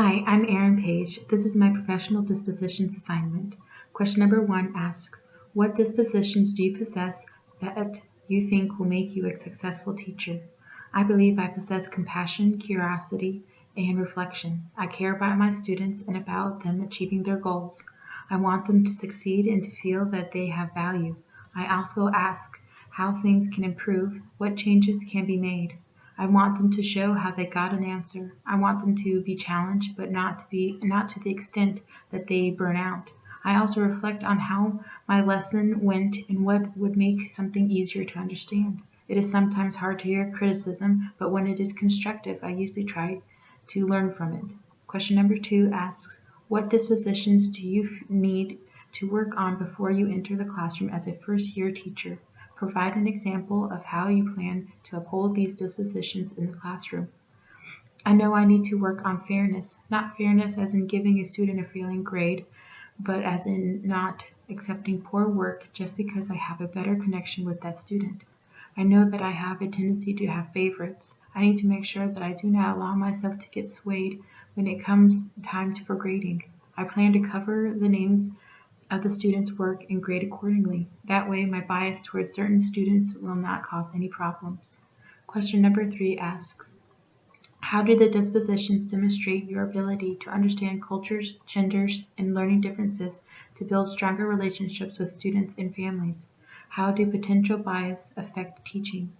Hi, I'm Erin Page. This is my professional dispositions assignment. Question number 1 asks, what dispositions do you possess that you think will make you a successful teacher? I believe I possess compassion, curiosity, and reflection. I care about my students and about them achieving their goals. I want them to succeed and to feel that they have value. I also ask how things can improve, what changes can be made. I want them to show how they got an answer. I want them to be challenged, but not to the extent that they burn out. I also reflect on how my lesson went and what would make something easier to understand. It is sometimes hard to hear criticism, but when it is constructive, I usually try to learn from it. Question number 2 asks, what dispositions do you need to work on before you enter the classroom as a first-year teacher? Provide an example of how you plan to uphold these dispositions in the classroom. I know I need to work on fairness, not fairness as in giving a student a failing grade, but as in not accepting poor work just because I have a better connection with that student. I know that I have a tendency to have favorites. I need to make sure that I do not allow myself to get swayed when it comes time for grading. I plan to cover the names of the students' work and grade accordingly. That way, my bias towards certain students will not cause any problems. Question number 3 asks, how do the dispositions demonstrate your ability to understand cultures, genders, and learning differences to build stronger relationships with students and families? How do potential bias affect teaching?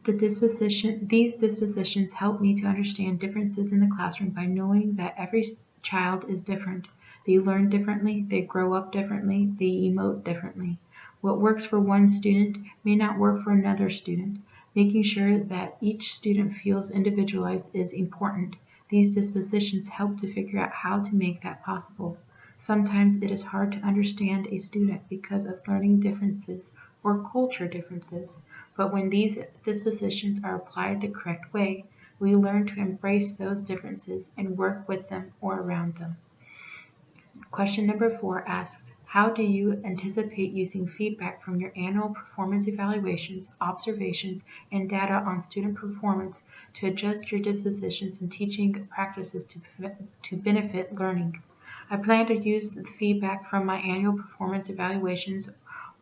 These dispositions help me to understand differences in the classroom by knowing that every child is different. They learn differently, they grow up differently, they emote differently. What works for one student may not work for another student. Making sure that each student feels individualized is important. These dispositions help to figure out how to make that possible. Sometimes it is hard to understand a student because of learning differences or culture differences, but when these dispositions are applied the correct way, we learn to embrace those differences and work with them or around them. Question number 4 asks, how do you anticipate using feedback from your annual performance evaluations, observations, and data on student performance to adjust your dispositions and teaching practices to benefit learning? I plan to use the feedback from my annual performance evaluations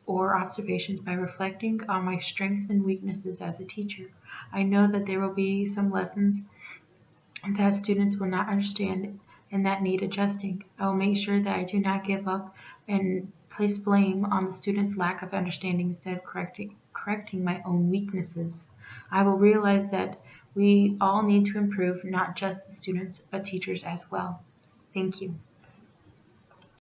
or observations by reflecting on my strengths and weaknesses as a teacher. I know that there will be some lessons that students will not understand and that need adjusting. I will make sure that I do not give up and place blame on the student's lack of understanding instead of correcting my own weaknesses. I will realize that we all need to improve, not just the students, but teachers as well. Thank you.